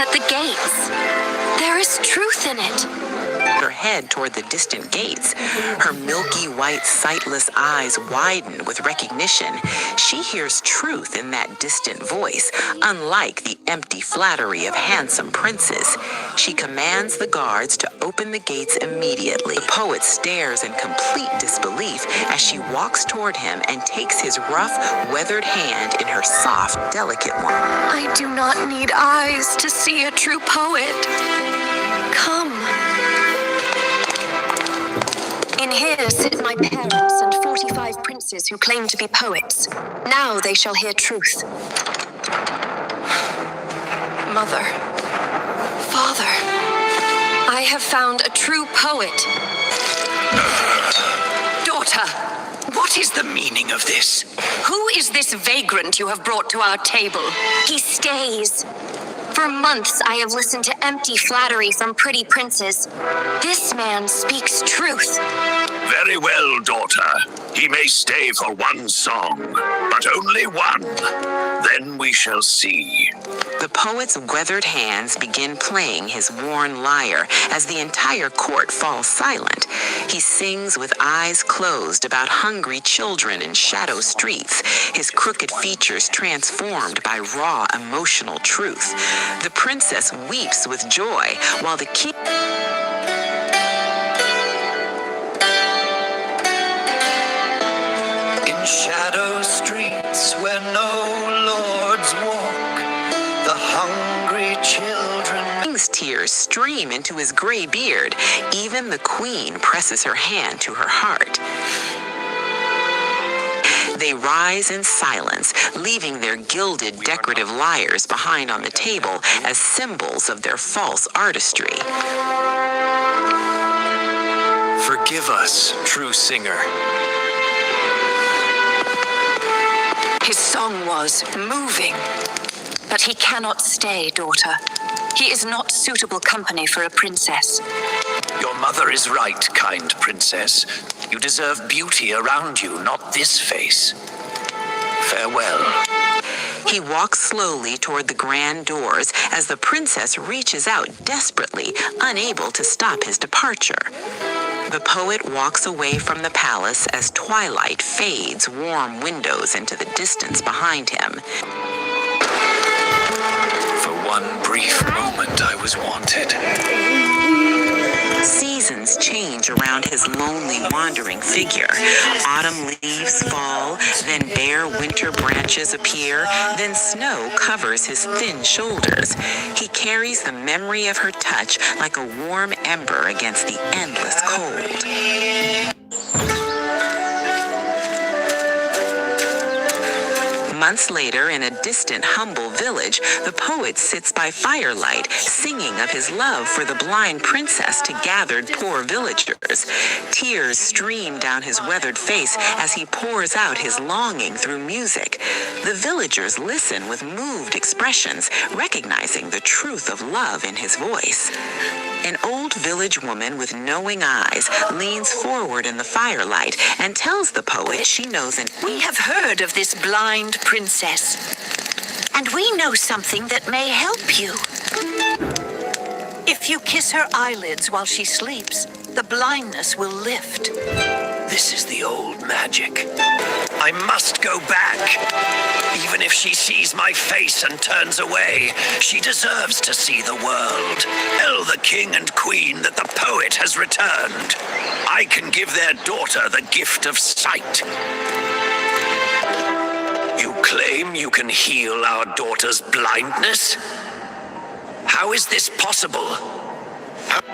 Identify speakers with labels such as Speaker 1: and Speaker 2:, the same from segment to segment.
Speaker 1: at the gates. There is truth in it.
Speaker 2: Her head toward the distant gates. Her milky white, sightless eyes widen with recognition. She hears truth in that distant voice, unlike the empty flattery of handsome princes. She commands the guards to open the gates immediately. The poet stares in complete disbelief as she walks toward him and takes his rough, weathered hand in her soft, delicate one.
Speaker 1: I do not need eyes to see a true poet. Come. In here sit my parents and 45 princes who claim to be poets. Now they shall hear truth. Mother. Father. I have found a true poet.
Speaker 3: Daughter, what is the meaning of this? Who is this vagrant you have brought to our table?
Speaker 1: He stays. For months I have listened to empty flattery from pretty princes. This man speaks truth.
Speaker 4: Very well, daughter. He may stay for one song, but only one. Then we shall see.
Speaker 2: The poet's weathered hands begin playing his worn lyre as the entire court falls silent. He sings with eyes closed about hungry children in shadow streets, his crooked features transformed by raw emotional truth. The princess weeps with joy while the king...
Speaker 5: In shadow streets where no lords walk, the hungry children...
Speaker 2: King's tears stream into his gray beard. Even the queen presses her hand to her heart. They rise in silence, leaving their gilded decorative lyres behind on the table as symbols of their false artistry.
Speaker 5: Forgive us, true singer.
Speaker 3: His song was moving, but he cannot stay, daughter. He is not suitable company for a princess.
Speaker 5: Your mother is right, kind princess. You deserve beauty around you, not this face. Farewell.
Speaker 2: He walks slowly toward the grand doors as the princess reaches out desperately, unable to stop his departure. The poet walks away from the palace as twilight fades warm windows into the distance behind him.
Speaker 5: For one brief moment I was wanted.
Speaker 2: Seasons change around his lonely, wandering figure. Autumn leaves fall, then bare winter branches appear, then snow covers his thin shoulders. He carries the memory of her touch like a warm ember against the endless cold. Months later, in a distant, humble village, the poet sits by firelight, singing of his love for the blind princess to gathered poor villagers. Tears stream down his weathered face as he pours out his longing through music. The villagers listen with moved expressions, recognizing the truth of love in his voice. An old village woman with knowing eyes leans forward in the firelight and tells the poet she knows
Speaker 3: We have heard of this blind princess, and we know something that may help you. If you kiss her eyelids while she sleeps, the blindness will lift.
Speaker 5: This is the old magic. I must go back. Even if she sees my face and turns away, she deserves to see the world. Tell the king and queen that the poet has returned. I can give their daughter the gift of sight. You claim you can heal our daughter's blindness? How is this possible?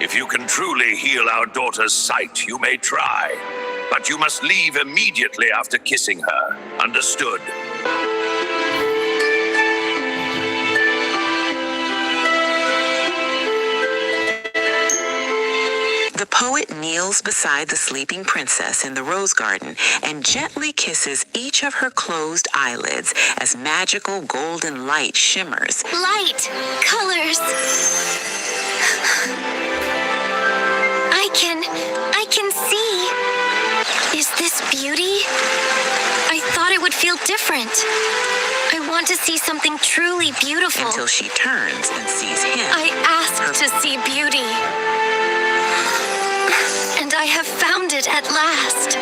Speaker 4: If you can truly heal our daughter's sight, you may try. But you must leave immediately after kissing her. Understood?
Speaker 2: The poet kneels beside the sleeping princess in the rose garden and gently kisses each of her closed eyelids as magical golden light shimmers.
Speaker 1: Light, colors. I can see. Is this beauty? I thought it would feel different. I want to see something truly beautiful.
Speaker 2: Until she turns and sees him.
Speaker 1: I asked to see beauty. And I have found it at last.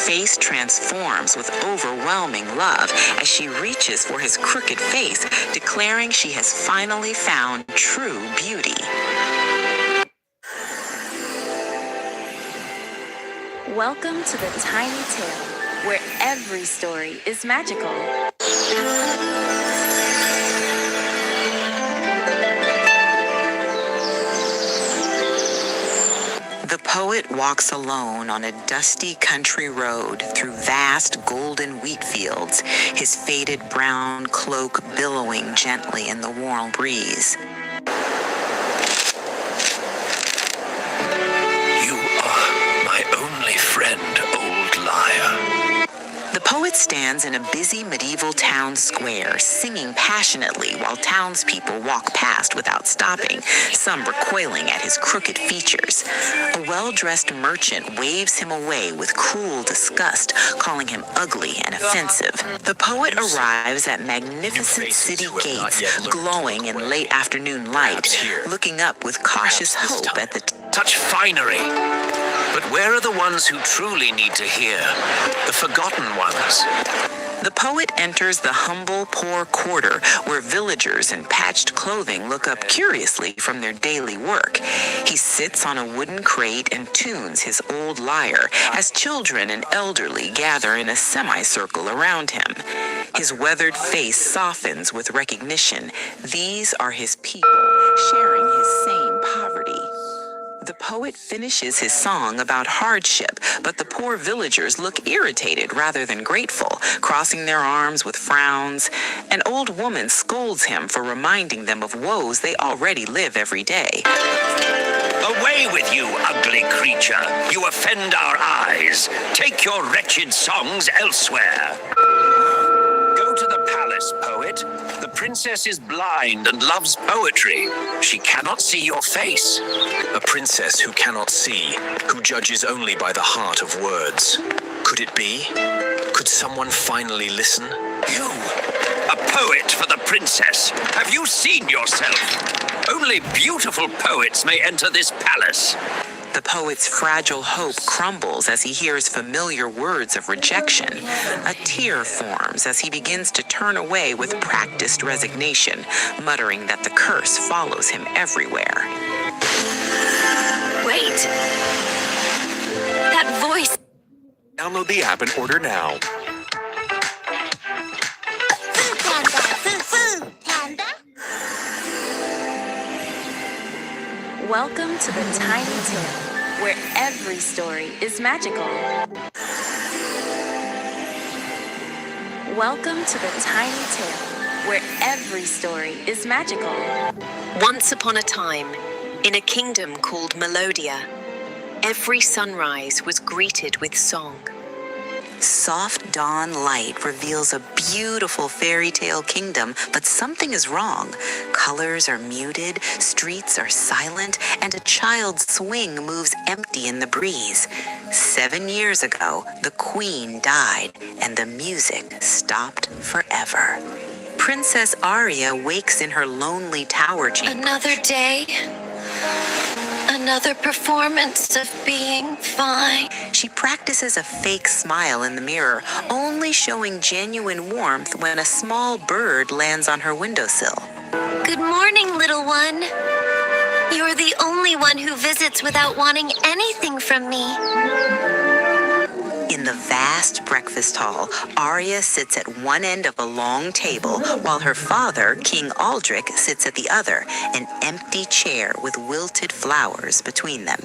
Speaker 2: Face transforms with overwhelming love as she reaches for his crooked face, declaring she has finally found true beauty.
Speaker 6: Welcome to the Tiny Tale, where every story is magical.
Speaker 2: The poet walks alone on a dusty country road through vast golden wheat fields, his faded brown cloak billowing gently in the warm breeze.
Speaker 5: You are my only friend, old liar.
Speaker 2: The poet stands in a busy medieval town square, singing passionately while townspeople walk past without stopping, some recoiling at his crooked features. A well-dressed merchant waves him away with cruel disgust, calling him ugly and offensive. The poet arrives at magnificent city gates, glowing in late afternoon light, looking up with cautious hope at the
Speaker 5: Such finery. But where are the ones who truly need to hear? The forgotten ones.
Speaker 2: The poet enters the humble, poor quarter where villagers in patched clothing look up curiously from their daily work. He sits on a wooden crate and tunes his old lyre as children and elderly gather in a semicircle around him. His weathered face softens with recognition. These are his people, sharing his same poverty. The poet finishes his song about hardship, but the poor villagers look irritated rather than grateful, crossing their arms with frowns. An old woman scolds him for reminding them of woes they already live every day.
Speaker 5: Away with you, ugly creature. You offend our eyes. Take your wretched songs elsewhere. Go to the palace, poet. The princess is blind and loves poetry. She cannot see your face.
Speaker 7: A princess who cannot see, who judges only by the heart of words. Could it be? Could someone finally listen?
Speaker 5: You, a poet for the princess. Have you seen yourself? Only beautiful poets may enter this palace.
Speaker 2: The poet's fragile hope crumbles as he hears familiar words of rejection. A tear forms as he begins to turn away with practiced resignation, muttering that the curse follows him everywhere.
Speaker 1: Wait. That voice.
Speaker 7: Download the app and order now.
Speaker 6: Welcome to the Tiny Tale, where every story is magical. Welcome to the Tiny Tale, where every story is magical.
Speaker 8: Once upon a time, in a kingdom called Melodia, every sunrise was greeted with song.
Speaker 2: Soft dawn light reveals a beautiful fairy tale kingdom, but something is wrong. Colors are muted, streets are silent, and a child's swing moves empty in the breeze. 7 years ago, the queen died, and the music stopped forever. Princess Aria wakes in her lonely tower chamber.
Speaker 1: Another day. Another performance of being fine.
Speaker 2: She practices a fake smile in the mirror, only showing genuine warmth when a small bird lands on her windowsill.
Speaker 1: Good morning, little one. You're the only one who visits without wanting anything from me.
Speaker 2: In the vast breakfast hall, Arya sits at one end of a long table, while her father, King Aldrich, sits at the other, an empty chair with wilted flowers between them.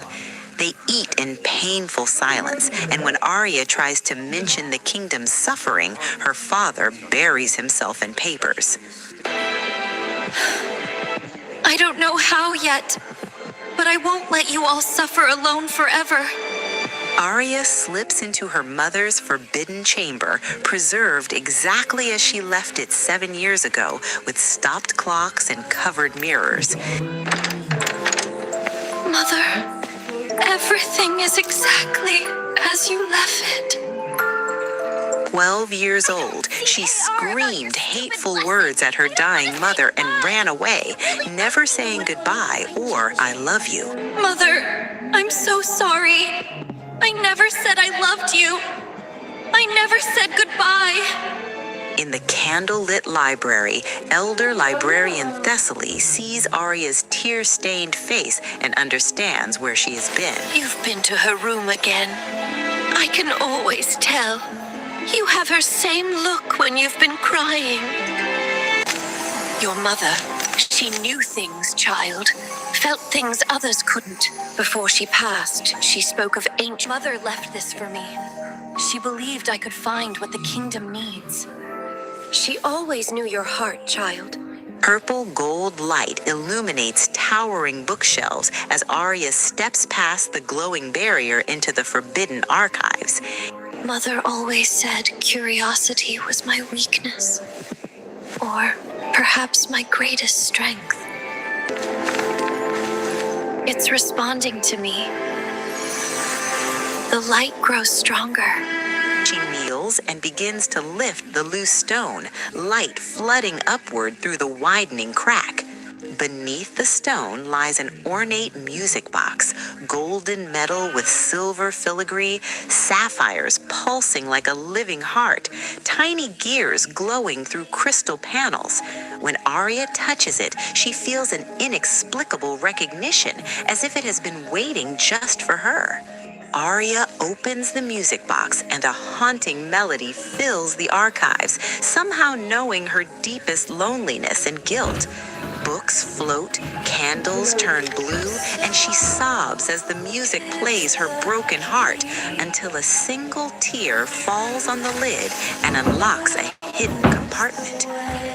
Speaker 2: They eat in painful silence, and when Arya tries to mention the kingdom's suffering, her father buries himself in papers.
Speaker 1: I don't know how yet, but I won't let you all suffer alone forever.
Speaker 2: Arya slips into her mother's forbidden chamber, preserved exactly as she left it 7 years ago, with stopped clocks and covered mirrors.
Speaker 1: Mother, everything is exactly
Speaker 3: as you left it.
Speaker 2: 12 years old, she screamed hateful words at her dying mother and ran away, never saying goodbye or I love you.
Speaker 1: Mother, I'm so sorry. I never said I loved you. I never said goodbye.
Speaker 2: In the candlelit library, Elder Librarian Thessaly sees Arya's tear-stained face and understands where she has been.
Speaker 3: You've been to her room again. I can always tell. You have her same look when you've been crying. Your mother, she knew things, child. Felt things others couldn't. Before she passed, she spoke of ancient... Mother left this for me. She believed I could find what the kingdom needs. She always knew your heart, child.
Speaker 2: Purple gold light illuminates towering bookshelves as Arya steps past the glowing barrier into the forbidden archives.
Speaker 1: Mother always said curiosity was my weakness. Or perhaps my greatest strength. It's responding to me. The light grows stronger.
Speaker 2: She kneels and begins to lift the loose stone, light flooding upward through the widening crack. Beneath the stone lies an ornate music box, golden metal with silver filigree, sapphires pulsing like a living heart, tiny gears glowing through crystal panels. When Arya touches it, she feels an inexplicable recognition, as if it has been waiting just for her. Arya opens the music box and a haunting melody fills the archives, somehow knowing her deepest loneliness and guilt. Books float, candles turn blue, and she sobs as the music plays her broken heart until a single tear falls on the lid and unlocks a hidden compartment.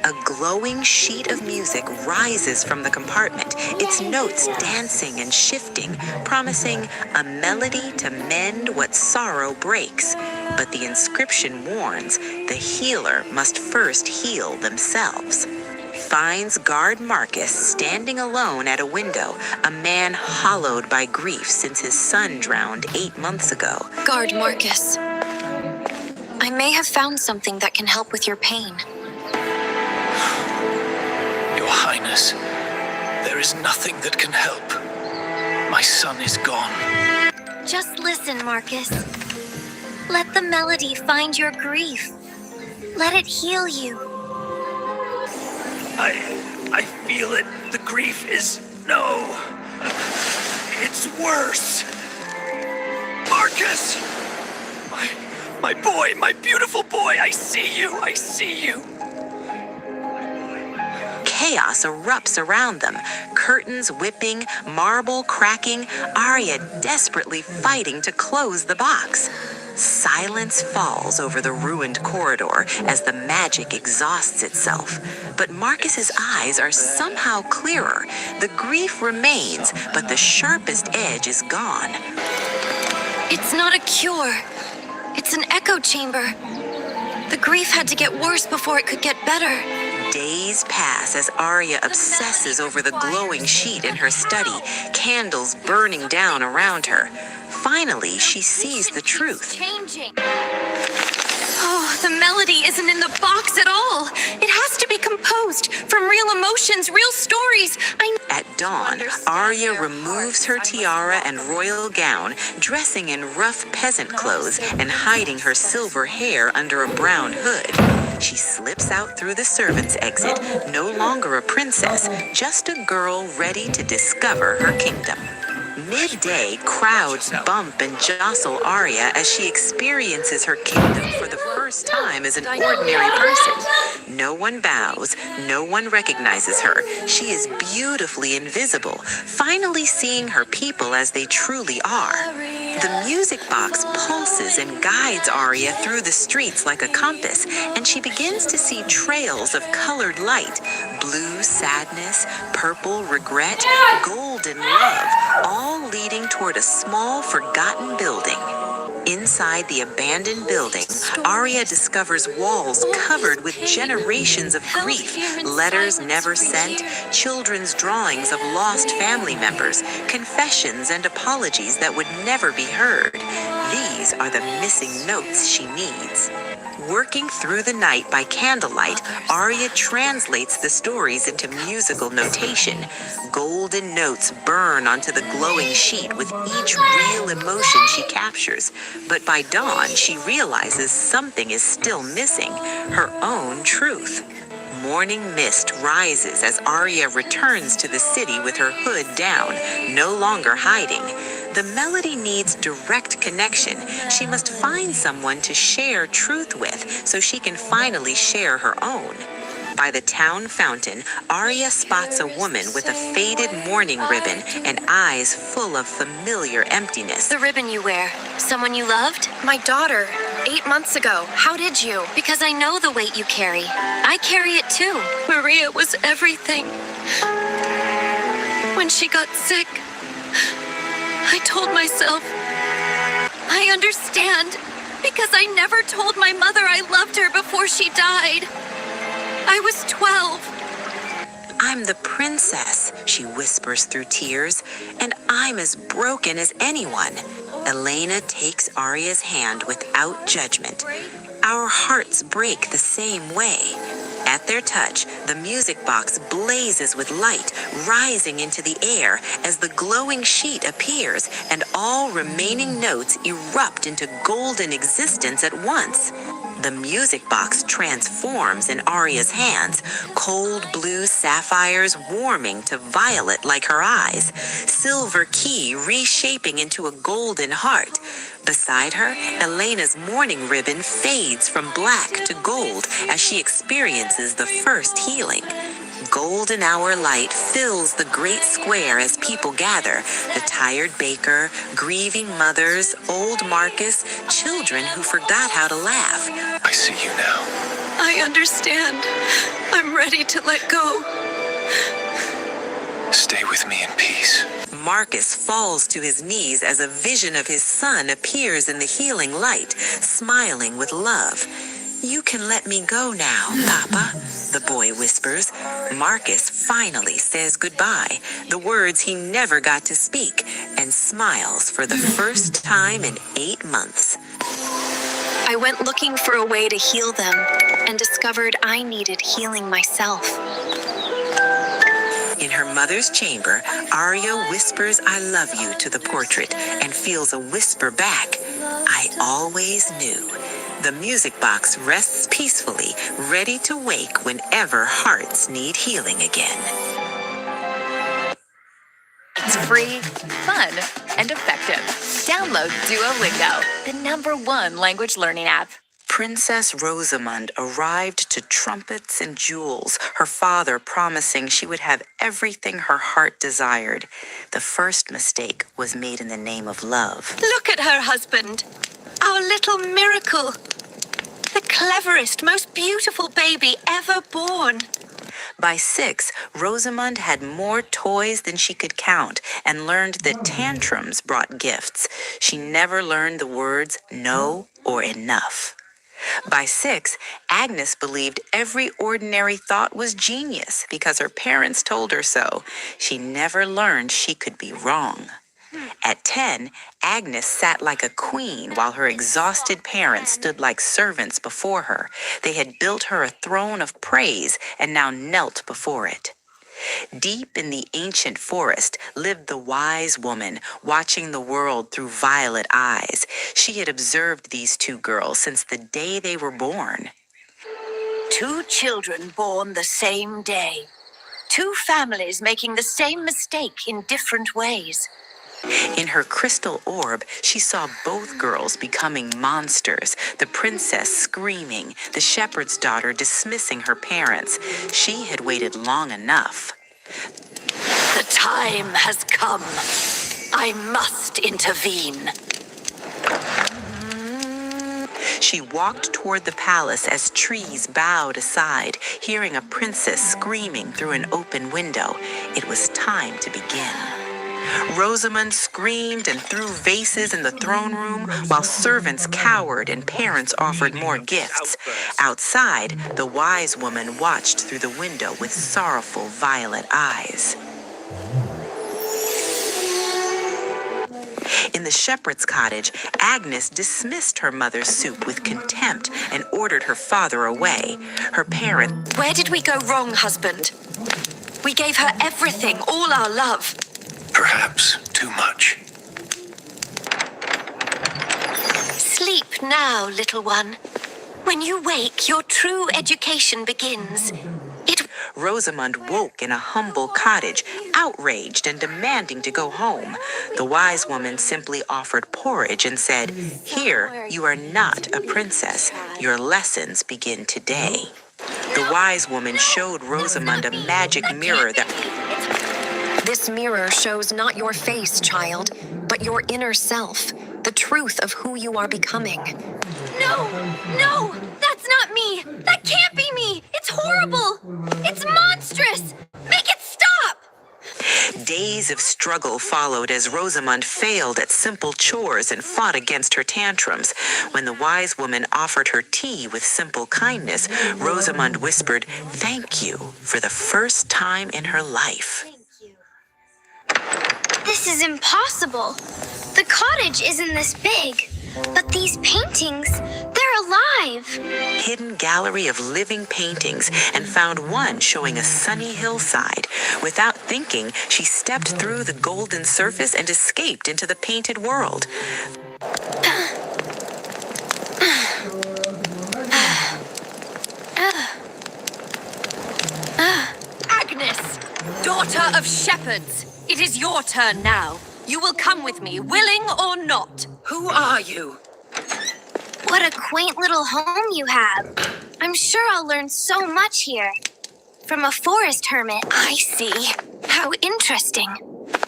Speaker 2: A glowing sheet of music rises from the compartment, its notes dancing and shifting, promising a melody to mend what sorrow breaks. But the inscription warns the healer must first heal themselves. Finds guard Marcus standing alone at a window, a man hollowed by grief since his son drowned 8 months ago.
Speaker 1: Guard Marcus. I may have found something that can help with your pain.
Speaker 5: Your Highness, there is nothing that can help. My son is gone.
Speaker 1: Just listen, Marcus. Let the melody find your grief. Let it heal you.
Speaker 5: I feel it. The grief is... No. It's worse. Marcus! My boy, my beautiful boy, I see you, I see you.
Speaker 2: Chaos erupts around them, curtains whipping, marble cracking, Arya desperately fighting to close the box. Silence falls over the ruined corridor as the magic exhausts itself. But Marcus's eyes are somehow clearer. The grief remains, but the sharpest edge is gone.
Speaker 1: It's not a cure. It's an echo chamber. The grief had to get worse before it could get better.
Speaker 2: Days pass as Arya obsesses over the glowing sheet in her study, candles burning down around her. Finally, she sees the truth.
Speaker 1: Oh, the melody isn't in the box at all. It has to be composed from real emotions, real stories.
Speaker 2: At dawn, Arya removes her tiara and royal gown, dressing in rough peasant clothes and hiding her silver hair under a brown hood. She slips out through the servants' exit, no longer a princess, just a girl ready to discover her kingdom. Midday, crowds bump and jostle Arya as she experiences her kingdom for the first time as an ordinary person. No one bows, no one recognizes her. She is beautifully invisible, finally seeing her people as they truly are. The music box pulses and guides Arya through the streets like a compass, and she begins to see trails of colored light, blue sadness, purple regret, golden love, all leading toward a small, forgotten building. Inside the abandoned building, Arya discovers walls covered with generations of grief, letters never sent, children's drawings of lost family members, confessions and apologies that would never be heard. These these are the missing notes she needs. Working through the night by candlelight, Arya translates the stories into musical notation. Golden notes burn onto the glowing sheet with each real emotion she captures. But by dawn, she realizes something is still missing, her own truth. Morning mist rises as Arya returns to the city with her hood down, no longer hiding. The melody needs direct connection. She must find someone to share truth with so she can finally share her own. By the town fountain, Arya spots a woman with a faded mourning ribbon and eyes full of familiar emptiness.
Speaker 1: The ribbon you wear. Someone you loved?
Speaker 9: My daughter, 8 months ago. How did you?
Speaker 1: Because I know the weight you carry. I carry it too. Maria was everything. When she got sick, I told myself, I understand, because I never told my mother I loved her before she died. I was 12.
Speaker 2: I'm the princess, she whispers through tears, and I'm as broken as anyone. Elena takes Arya's hand without judgment. Our hearts break the same way. At their touch, the music box blazes with light, rising into the air as the glowing sheet appears and all remaining notes erupt into golden existence at once. The music box transforms in Arya's hands, cold blue sapphires warming to violet like her eyes, silver key reshaping into a golden heart. Beside her, Elena's mourning ribbon fades from black to gold as she experiences the first healing. Golden hour light fills the great square as people gather, the tired baker, grieving mothers, old Marcus, children who forgot how to laugh.
Speaker 7: I see you now.
Speaker 1: I understand. I'm ready to let go.
Speaker 7: Stay with me in peace.
Speaker 2: Marcus falls to his knees as a vision of his son appears in the healing light, smiling with love. You can let me go now, Papa, the boy whispers. Marcus finally says goodbye, the words he never got to speak, and smiles for the first time in 8 months.
Speaker 8: I went looking for a way to heal them and discovered I needed healing myself.
Speaker 2: In her mother's chamber, Arya whispers I love you to the portrait and feels a whisper back. I always knew. The music box rests peacefully, ready to wake whenever hearts need healing again.
Speaker 6: It's free, fun, and effective. Download Duolingo, the #1 language learning app.
Speaker 2: Princess Rosamund arrived to trumpets and jewels, her father promising she would have everything her heart desired. The first mistake was made in the name of love.
Speaker 3: Look at her husband. Our little miracle. The cleverest, most beautiful baby ever born.
Speaker 2: By 6, Rosamund had more toys than she could count and learned that tantrums brought gifts. She never learned the words no or enough. By 6, Agnes believed every ordinary thought was genius because her parents told her so. She never learned she could be wrong. At 10, Agnes sat like a queen while her exhausted parents stood like servants before her. They had built her a throne of praise and now knelt before it. Deep in the ancient forest lived the wise woman, watching the world through violet eyes. She had observed these 2 girls since the day they were born.
Speaker 3: 2 children born the same day. 2 families making the same mistake in different ways.
Speaker 2: In her crystal orb, she saw both girls becoming monsters, the princess screaming, the shepherd's daughter dismissing her parents. She had waited long enough.
Speaker 3: The time has come. I must intervene.
Speaker 2: She walked toward the palace as trees bowed aside, hearing a princess screaming through an open window. It was time to begin. Rosamund screamed and threw vases in the throne room while servants cowered and parents offered more gifts. Outside, the wise woman watched through the window with sorrowful violet eyes. In the shepherd's cottage, Agnes dismissed her mother's soup with contempt and ordered her father away. Her parents...
Speaker 3: Where did we go wrong, husband? We gave her everything, all our love.
Speaker 5: Perhaps too much.
Speaker 3: Sleep now, little one. When you wake, your true education begins.
Speaker 2: Rosamund woke in a humble cottage, outraged and demanding to go home. The wise woman simply offered porridge and said, "Here, you are not a princess. Your lessons begin today." The wise woman showed Rosamund a magic mirror that...
Speaker 9: This mirror shows not your face, child, but your inner self, the truth of who you are becoming.
Speaker 1: No! No! That's not me! That can't be me! It's horrible! It's monstrous! Make it stop!
Speaker 2: Days of struggle followed as Rosamund failed at simple chores and fought against her tantrums. When the wise woman offered her tea with simple kindness, Rosamund whispered, "Thank you," for the first time in her life.
Speaker 10: This is impossible. The cottage isn't this big, but these paintings, they're alive.
Speaker 2: Hidden gallery of living paintings and found one showing a sunny hillside. Without thinking, she stepped through the golden surface and escaped into the painted world.
Speaker 1: Agnes, daughter of shepherds, it is your turn now. You will come with me, willing or not.
Speaker 3: Who are you?
Speaker 10: What a quaint little home you have. I'm sure I'll learn so much here. From a forest hermit.
Speaker 3: I see. How interesting.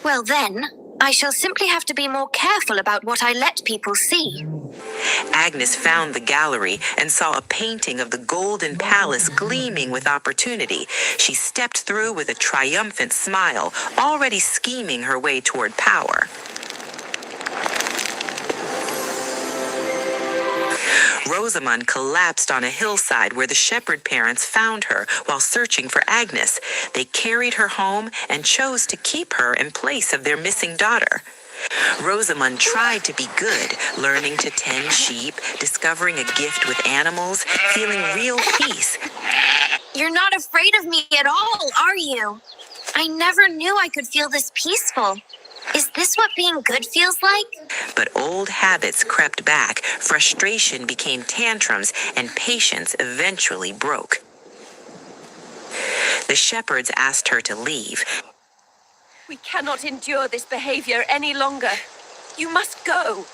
Speaker 10: Well then, I shall simply have to be more careful about what I let people see.
Speaker 2: Agnes found the gallery and saw a painting of the golden palace gleaming with opportunity. She stepped through with a triumphant smile, already scheming her way toward power. Rosamund collapsed on a hillside where the shepherd parents found her while searching for Agnes. They carried her home and chose to keep her in place of their missing daughter. Rosamund tried to be good, learning to tend sheep, discovering a gift with animals, feeling real peace.
Speaker 10: You're not afraid of me at all, are you? I never knew I could feel this peaceful. Is this what being good feels like?
Speaker 2: But old habits crept back, frustration became tantrums, and patience eventually broke. The shepherds asked her to leave.
Speaker 3: We cannot endure this behavior any longer. You must go.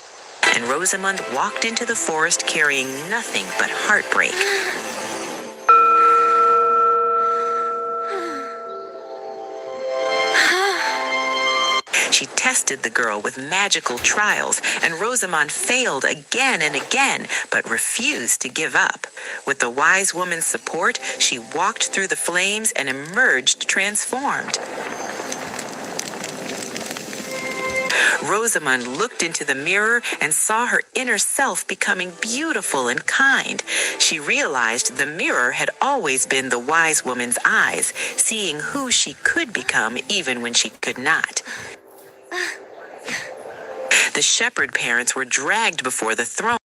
Speaker 2: And Rosamund walked into the forest carrying nothing but heartbreak. She tested the girl with magical trials, and Rosamund failed again and again, but refused to give up. With the wise woman's support, she walked through the flames and emerged transformed. Rosamund looked into the mirror and saw her inner self becoming beautiful and kind. She realized the mirror had always been the wise woman's eyes, seeing who she could become even when she could not. The shepherd parents were dragged before the throne.